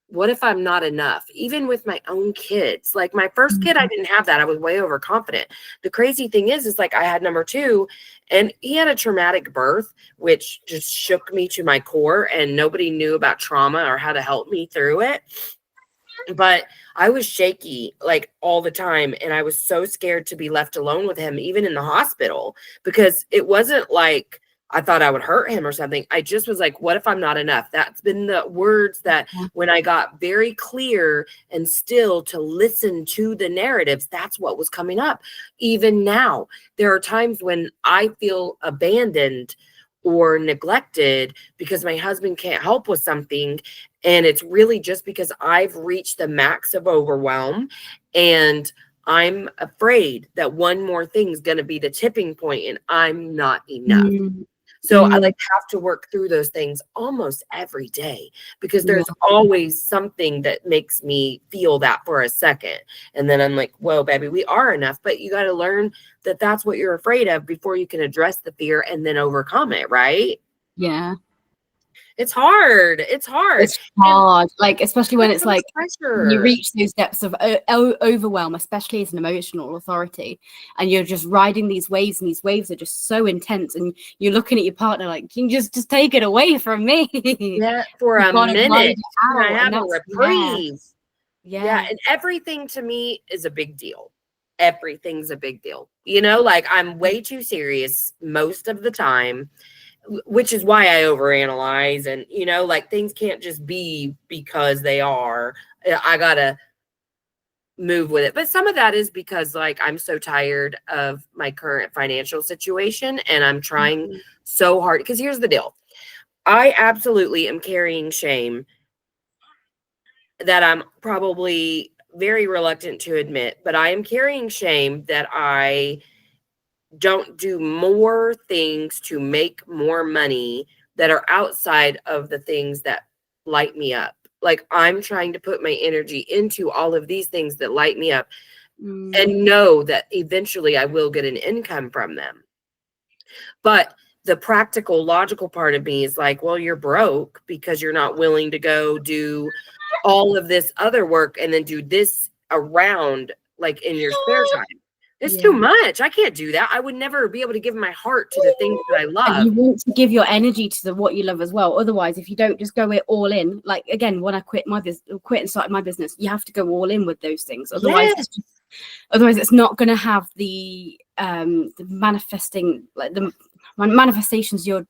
what if I'm not enough? Even with my own kids. Like my first kid, I didn't have that. I was way overconfident. The crazy thing is like I had number two, and he had a traumatic birth, which just shook me to my core, and nobody knew about trauma or how to help me through it. But I was shaky like all the time, and I was so scared to be left alone with him, even in the hospital, because it wasn't like I thought I would hurt him or something. I just was like, what if I'm not enough? That's been the words that when I got very clear and still to listen to the narratives, that's what was coming up. Even now, there are times when I feel abandoned or neglected because my husband can't help with something. And it's really just because I've reached the max of overwhelm, and I'm afraid that one more thing is going to be the tipping point and I'm not enough. So I like have to work through those things almost every day, because there's always something that makes me feel that for a second. And then I'm like, whoa, baby, we are enough. But you got to learn that that's what you're afraid of before you can address the fear and then overcome it. Right. Yeah. It's hard. It's hard. It's hard. Like, especially when it's like pressure. You reach those depths of overwhelm, especially as an emotional authority, and you're just riding these waves, and these waves are just so intense, and you're looking at your partner like, can you just take it away from me? Yeah, for a minute. I have a reprieve. Yeah. And everything to me is a big deal. Everything's a big deal. Like I'm way too serious most of the time, which is why I overanalyze, and like things can't just be because they are. I gotta move with it. But some of that is because like I'm so tired of my current financial situation, and I'm trying so hard. Because here's the deal. I absolutely am carrying shame that I'm probably very reluctant to admit, but I am carrying shame that I don't do more things to make more money that are outside of the things that light me up. Like I'm trying to put my energy into all of these things that light me up and know that eventually I will get an income from them. But the practical, logical part of me is like, well, you're broke because you're not willing to go do all of this other work and then do this around like in your spare time. It's Yeah. too much. I can't do that. I would never be able to give my heart to the things that I And love. you want to give your energy to the what you love as well. Otherwise, if you don't just go it all in, like again, when I quit and started my business, you have to go all in with those things. Otherwise, Yes. otherwise it's not going to have the manifesting, like the manifestations you're,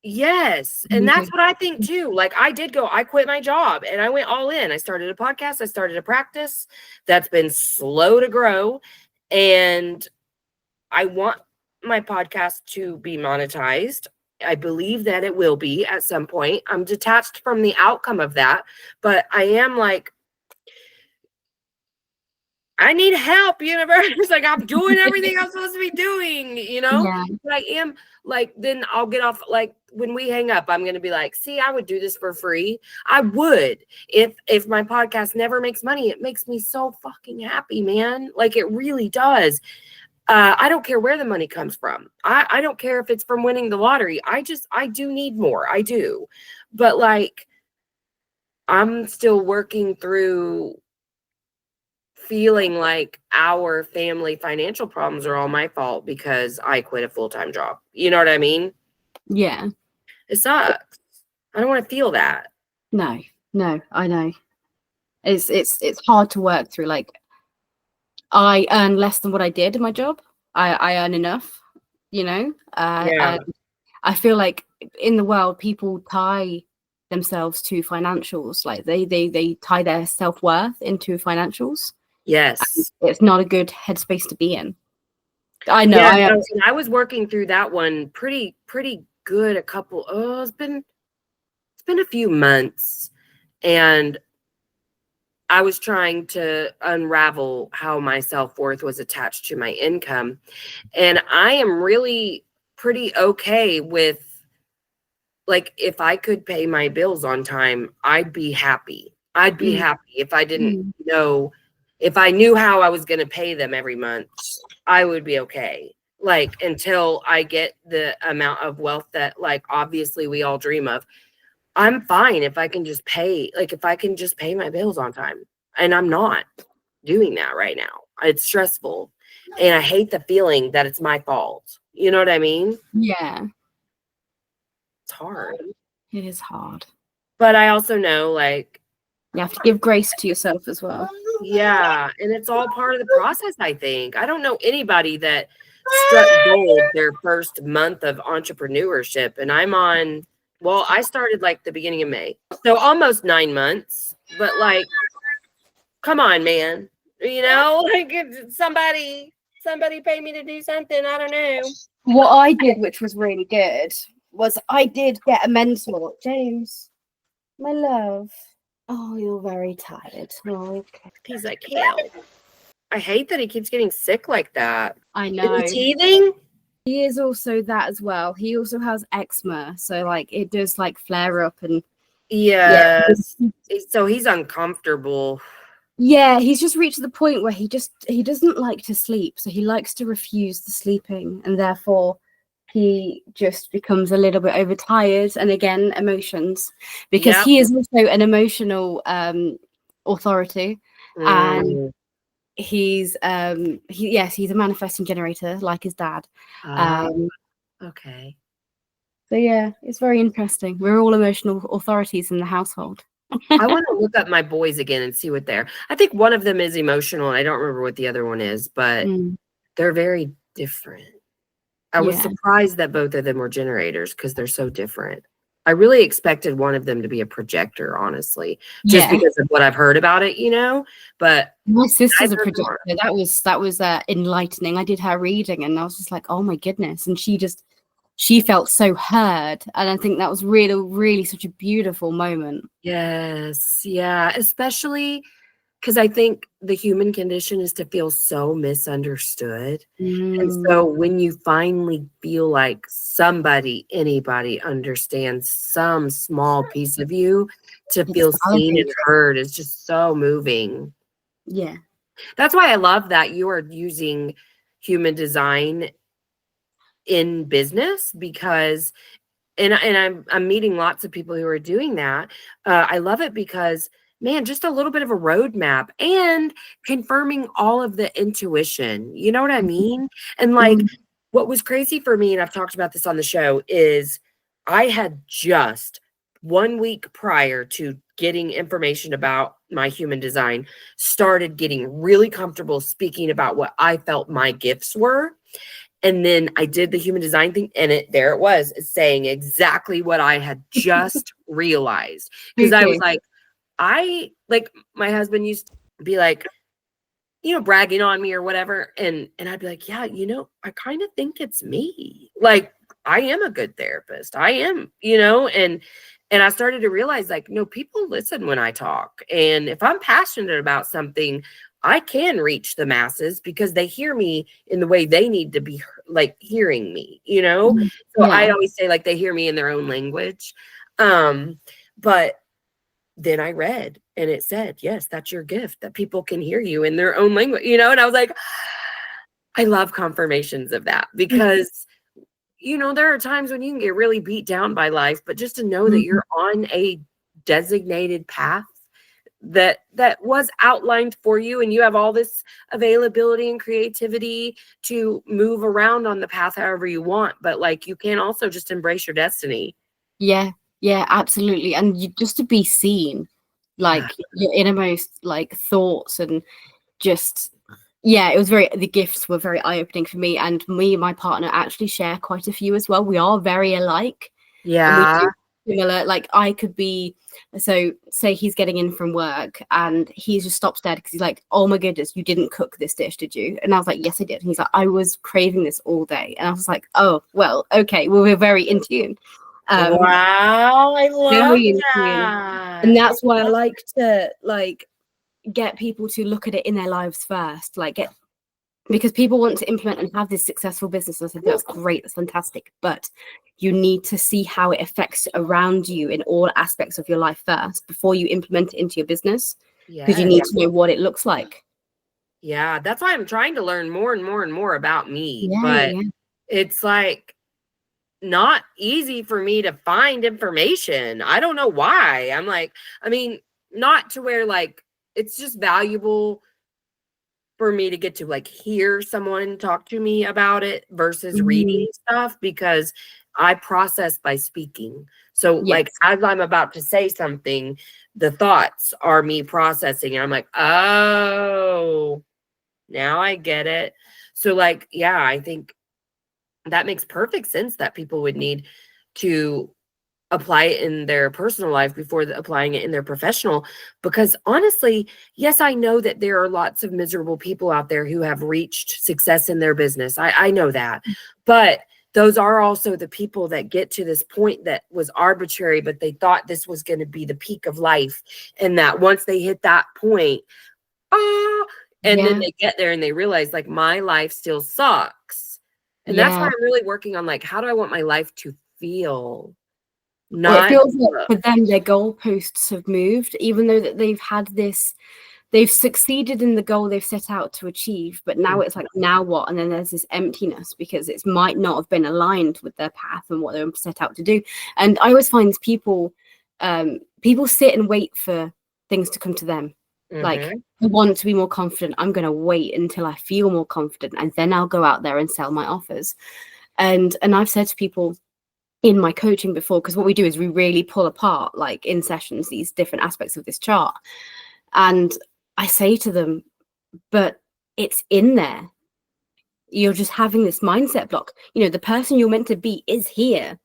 Yes. And that's what I think too. Like I quit my job and I went all in. I started a podcast. I started a practice that's been slow to grow. And I want my podcast to be monetized. I believe that it will be at some point. I'm detached from the outcome of that, but I am like, I need help, universe. Like I'm doing everything I'm supposed to be doing, Yeah. But I am like, then I'll get off. Like when we hang up, I'm going to be like, see, I would do this for free. I would, if my podcast never makes money, it makes me so fucking happy, man. Like it really does. I don't care where the money comes from. I don't care if it's from winning the lottery. I do need more. I do. But like, I'm still working through feeling like our family financial problems are all my fault because I quit a full-time job. You know what I mean? Yeah. It sucks. I don't want to feel that. No, I know. It's hard to work through. Like I earn less than what I did in my job. I earn enough, Yeah. and I feel like in the world people tie themselves to financials. Like they tie their self-worth into financials. Yes. It's not a good headspace to be in. I know. Yeah, I am. and I was working through that one pretty good. It's been a few months, and I was trying to unravel how my self-worth was attached to my income. And I am really pretty okay with, like, if I could pay my bills on time, I'd be happy. I'd be happy if I didn't know, if I knew how I was going to pay them every month, I would be okay. Like, until I get the amount of wealth that, like, obviously we all dream of. I'm fine if I can just pay, like, if I can just pay my bills on time. And I'm not doing that right now. It's stressful. And I hate the feeling that it's my fault. You know what I mean? Yeah, It's hard. it is hard. But I also know, like, You have to give grace to yourself as well. yeah, and it's all part of the process, I think. I don't know anybody that struck gold their first month of entrepreneurship. And I started like the beginning of May. So almost 9 months. But like, come on, man. Like somebody pay me to do something. I don't know. What I did, which was really good, was I did get a mentor. James, my love. Oh, you're very tired. Oh, okay. He's like, hell. I hate that he keeps getting sick like that. I know. Is he teething? He is also that as well. He also has eczema. So like it does like flare up and Yes. So he's uncomfortable. yeah, he's just reached the point where he doesn't like to sleep. So he likes to refuse the sleeping, and therefore he just becomes a little bit overtired. And again, emotions, because Yep. he is also an emotional authority. And he's he's a manifesting generator like his dad. Okay. So yeah, it's very interesting. We're all emotional authorities in the household. I want to look up my boys again and see what I think one of them is emotional, and I don't remember what the other one is, but they're very different. I was surprised that both of them were generators because they're so different. I really expected one of them to be a projector, honestly, just because of what I've heard about it, but my sister's a projector. That was enlightening. I did her reading and I was just like, oh my goodness. And she felt so heard. And I think that was really, really such a beautiful moment. Yes. Yeah. Especially because I think the human condition is to feel so misunderstood. And so when you finally feel like anybody understands some small piece of you, to feel seen and heard is just so moving. Yeah. That's why I love that you are using human design in business, because and I'm meeting lots of people who are doing that. I love it because man, just a little bit of a roadmap and confirming all of the intuition. You know what I mean? And like, what was crazy for me, and I've talked about this on the show, is I had just 1 week prior to getting information about my human design started getting really comfortable speaking about what I felt my gifts were. And then I did the human design thing, and there it was, saying exactly what I had just realized. Because I was like, my husband used to be like, bragging on me or whatever. And I'd be like, yeah, I kind of think it's me. Like, I am a good therapist. I am, and I started to realize, like, no, people listen when I talk. And if I'm passionate about something, I can reach the masses because they hear me in the way they need to be, like, hearing me, So I always say, like, they hear me in their own language. But then I read, and it said, yes, that's your gift, that people can hear you in their own language, and I was like, I love confirmations of that because, there are times when you can get really beat down by life, but just to know that you're on a designated path that was outlined for you, and you have all this availability and creativity to move around on the path however you want, but like, you can also just embrace your destiny. Yeah, absolutely. And just to be seen, like your innermost like thoughts, and just the gifts were very eye-opening for me. And me and my partner actually share quite a few as well. We are very alike. Yeah. And we do similar, like I could be, so say he's getting in from work and he just stops dead because he's like, oh my goodness, you didn't cook this dish, did you? And I was like, yes, I did. And he's like, I was craving this all day. And I was like, oh, well, okay, well, we're very in tune. Wow, I love that. And that's why I like to get people to look at it in their lives first, because people want to implement and have this successful business. And I said, that's great, that's fantastic, but you need to see how it affects around you in all aspects of your life first before you implement it into your business, because you need to know what it looks like. Yeah, that's why I'm trying to learn more and more and more about me. But it's like not easy for me to find information. I don't know why. I'm like, not to where like it's just valuable for me to get to like hear someone talk to me about it versus reading stuff, because I process by speaking. So like, as I'm about to say something, the thoughts are me processing, and I'm like, oh, now I get it. So like, yeah, I think that makes perfect sense that people would need to apply it in their personal life before applying it in their professional. Because honestly, yes, I know that there are lots of miserable people out there who have reached success in their business. I know that. But those are also the people that get to this point that was arbitrary, but they thought this was going to be the peak of life. And that once they hit that point, then they get there and they realize, like, my life still sucks. And that's why I'm really working on, like, how do I want my life to feel? It feels like for them, their goalposts have moved, even though that they've succeeded in the goal they've set out to achieve. But now it's like, now what? And then there's this emptiness because it might not have been aligned with their path and what they were set out to do. And I always find people sit and wait for things to come to them. Like, I want to be more confident. I'm going to wait until I feel more confident, and then I'll go out there and sell my offers. And I've said to people in my coaching before, because what we do is we really pull apart, like in sessions, these different aspects of this chart. And I say to them, but it's in there. You're just having this mindset block. The person you're meant to be is here.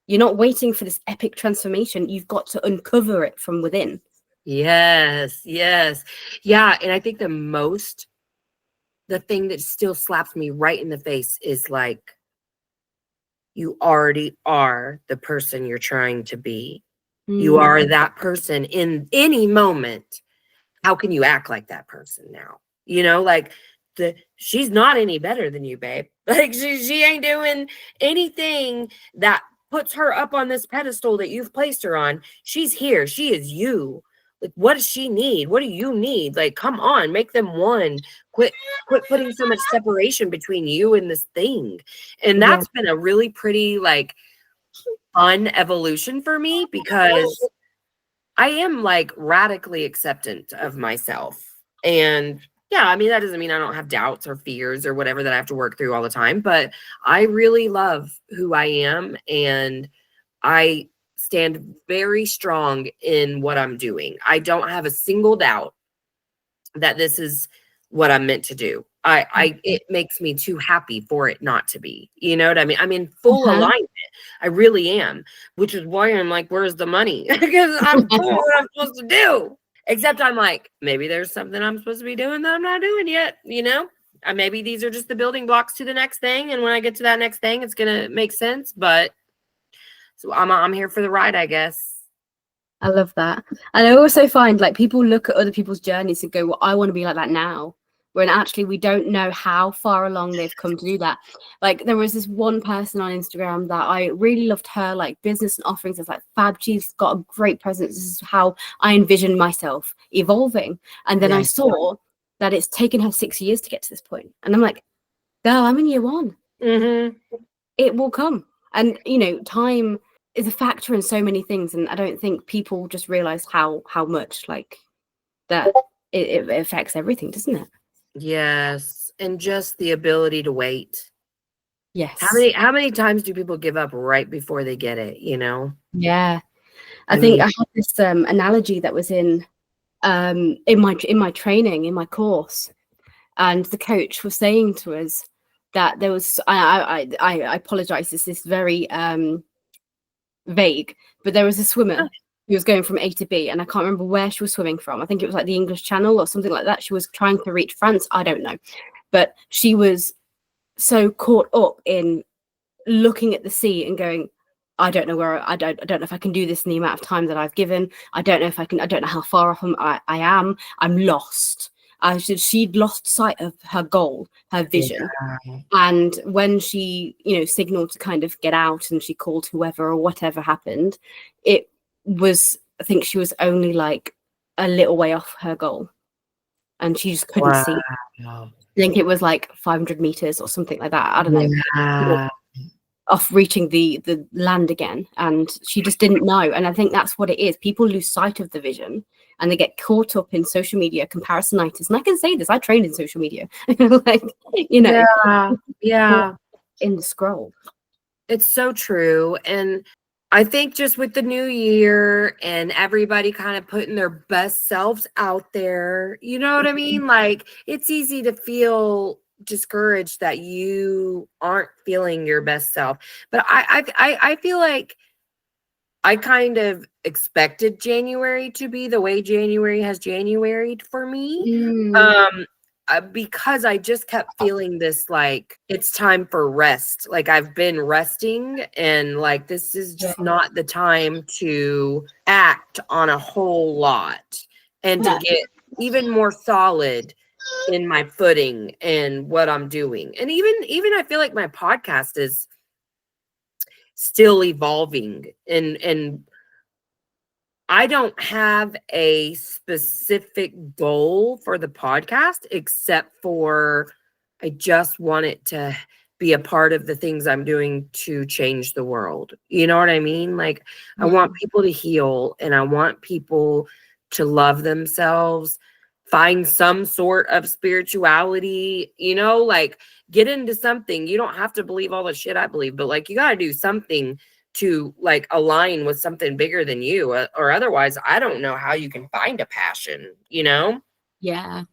You're not waiting for this epic transformation. You've got to uncover it from within. Yes. Yeah. And I think the thing that still slaps me right in the face is like, you already are the person you're trying to be. You are that person in any moment. How can you act like that person now? Like she's not any better than you, babe. Like she ain't doing anything that puts her up on this pedestal that you've placed her on. She's here. She is you. Like, what does she need? What do you need? Like, come on, make them one. Quit putting so much separation between you and this thing. And that's been a really pretty, like, fun evolution for me, because I am like radically acceptant of myself. And yeah, I mean, that doesn't mean I don't have doubts or fears or whatever that I have to work through all the time, but I really love who I am. And I stand very strong in what I'm doing. I don't have a single doubt that this is what I'm meant to do. It makes me too happy for it not to be. You know what I mean? I'm in full alignment. I really am, which is why I'm like, where's the money? Because I'm doing what I'm supposed to do. Except I'm like, maybe there's something I'm supposed to be doing that I'm not doing yet, you know? Maybe these are just the building blocks to the next thing. And when I get to that next thing, it's going to make sense. But so I'm here for the ride, I guess. I love that. And I also find like people look at other people's journeys and go, well, I want to be like that now. When actually we don't know how far along they've come to do that. Like there was this one person on Instagram that I really loved her like business and offerings. It's like fab. She's got a great presence. This is how I envision myself evolving. And then I saw that it's taken her 6 years to get to this point. And I'm like, girl, I'm in year 1. Mm-hmm. It will come. And, you know, time is a factor in so many things. And I don't think people just realize how much like that it affects everything, doesn't it? Yes. And just the ability to wait. Yes. How many times do people give up right before they get it, you know? Yeah. I think I had this analogy that was in my training, in my course. And the coach was saying to us that there was I apologize, this is very vague, but there was a swimmer who was going from A to B, and I can't remember where she was swimming from. I think it was like the English Channel or something like that. She was trying to reach France. I don't know. But she was so caught up in looking at the sea and going, I don't know where I don't know if I can do this in the amount of time that I've given. I don't know if I can. I don't know how far off I am. I'm lost. She'd lost sight of her goal, her vision. Yeah. And when she, you know, signaled to kind of get out and she called whoever or whatever happened, it was, I think she was only like a little way off her goal. And she just couldn't see. I think it was like 500 meters or something like that. I don't know. Yeah. Off reaching the land again. And she just didn't know. And I think that's what it is. People lose sight of the vision. And they get caught up in social media comparisonitis. And I can say this, I trained in social media. Like, you know. Yeah. In the scroll. It's so true. And I think just with the new year and everybody kind of putting their best selves out there, you know what I mean? Like, it's easy to feel discouraged that you aren't feeling your best self. But I feel like I kind of expected January to be the way January has Januaried for me. Because I just kept feeling this, like, it's time for rest. Like, I've been resting and like, this is just not the time to act on a whole lot and to get even more solid in my footing and what I'm doing. And even I feel like my podcast is still evolving, and I don't have a specific goal for the podcast except for I just want it to be a part of the things I'm doing to change the world. You know what I mean? Like, I want people to heal, and I want people to love themselves, find some sort of spirituality, you know, like, get into something. You don't have to believe all the shit I believe, but like, you got to do something to like align with something bigger than you, or otherwise I don't know how you can find a passion, you know? Yeah.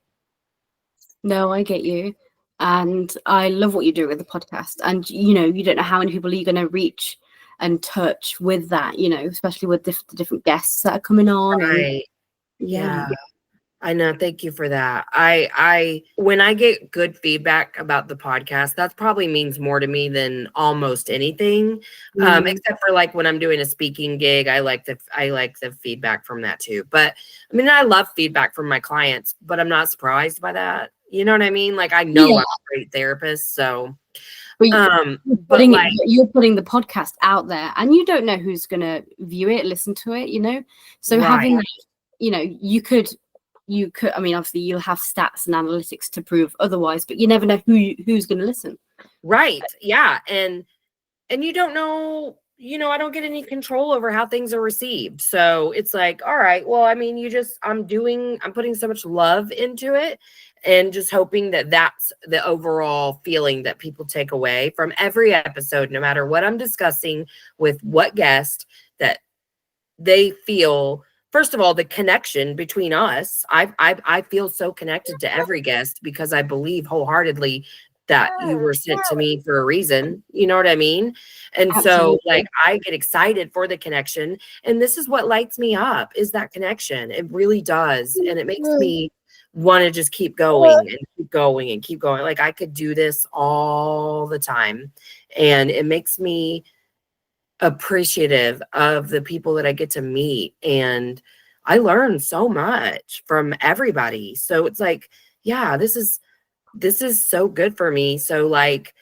No, I get you. And I love what you're doing with the podcast. And, you know, you don't know how many people you're going to reach and touch with that, you know, especially with the different guests that are coming on. Right. And, yeah. I know. Thank you for that. I when I get good feedback about the podcast, that probably means more to me than almost anything. Except for like when I'm doing a speaking gig, I like the feedback from that too. But I mean, I love feedback from my clients, but I'm not surprised by that. You know what I mean? Like, I know I'm a great therapist, so. But you're putting the podcast out there, and you don't know who's gonna view it, listen to it, you know. So having that, you know, you could, I mean, obviously you'll have stats and analytics to prove otherwise, but you never know who's going to listen. Right. Yeah. And you don't know I don't get any control over how things are received. So it's like, all right, well, I mean, I'm putting so much love into it and just hoping that that's the overall feeling that people take away from every episode, no matter what I'm discussing with what guest, that they feel, first of all, the connection between us. I feel so connected to every guest because I believe wholeheartedly that you were sent to me for a reason. You know what I mean? And so like I get excited for the connection. And this is what lights me up, is that connection. It really does. And it makes me want to just keep going and keep going and keep going. Like I could do this all the time. And it makes me appreciative of the people that I get to meet. And I learn so much from everybody. So it's like, yeah, this is so good for me. So like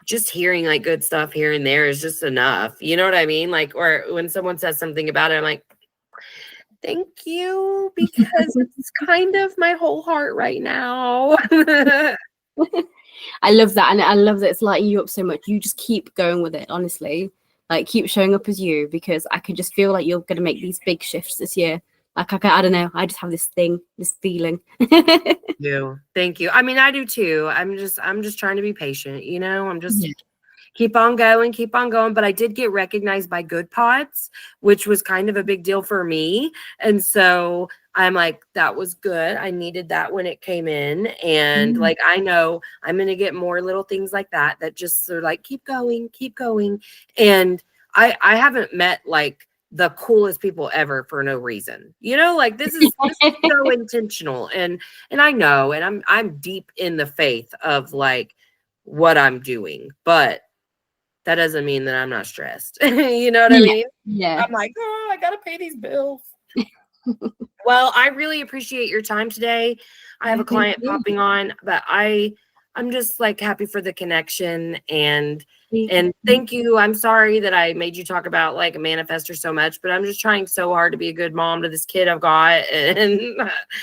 just hearing like good stuff here and there is just enough. You know what I mean? Like, or when someone says something about it, I'm like, thank you, because it's kind of my whole heart right now. I love that. And I love that it's lighting you up so much. You just keep going with it, honestly. Like, keep showing up as you, because I can just feel like you're going to make these big shifts this year. Like, I don't know. I just have this feeling. Thank you. I mean, I do too. I'm just trying to be patient, I'm just keep on going. But I did get recognized by Good Pods, which was kind of a big deal for me. And so I'm like, that was good. I needed that when it came in. And like, I know I'm going to get more little things like that just are like, keep going. And I haven't met like the coolest people ever for no reason, like this is so intentional. And I know, and I'm deep in the faith of like what I'm doing, but that doesn't mean that I'm not stressed. You know what I mean? Yeah. I'm like, oh, I got to pay these bills. Well, I really appreciate your time today. I have a client popping on, but I'm just like happy for the connection and thank you. I'm sorry that I made you talk about like a manifestor so much, but I'm just trying so hard to be a good mom to this kid I've got. And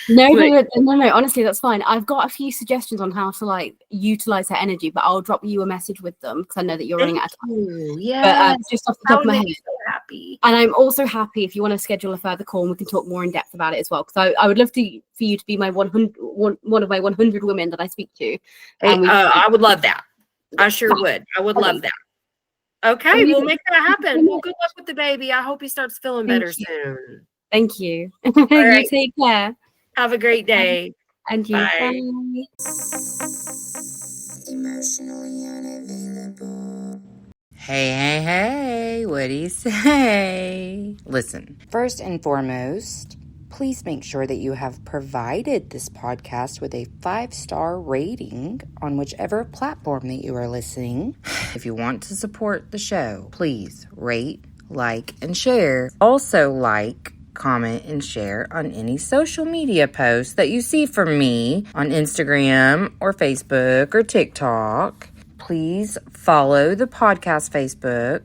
No. Honestly, that's fine. I've got a few suggestions on how to like utilize her energy, but I'll drop you a message with them because I know that you're running out of time. Yeah, but just off the top of my head, so happy. And I'm also happy if you want to schedule a further call and we can talk more in depth about it as well. Because I would love for you to be my one of my 100 women that I speak to. I would love that. I sure would. I would love that. Okay, we'll make that happen. Well, good luck with the baby. I hope he starts feeling better soon. Thank you. All right. You take care. Have a great day. And you. Bye. Emotionally unavailable. Hey, what do you say? Listen, first and foremost, please make sure that you have provided this podcast with a 5-star rating on whichever platform that you are listening. If you want to support the show, please rate, like, and share. Also like, comment, and share on any social media posts that you see from me on Instagram or Facebook or TikTok. Please follow the podcast Facebook,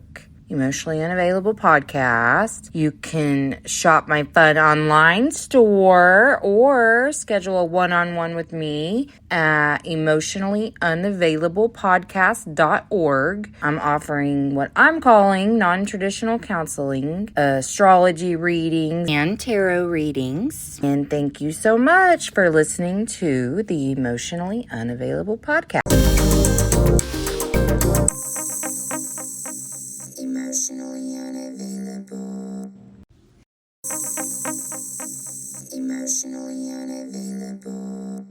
Emotionally Unavailable Podcast. You can shop my fun online store or schedule a one-on-one with me at emotionallyunavailablepodcast.org. I'm offering what I'm calling non-traditional counseling, astrology readings, and tarot readings. And thank you so much for listening to the Emotionally Unavailable Podcast. Emotionally unavailable. Emotionally unavailable.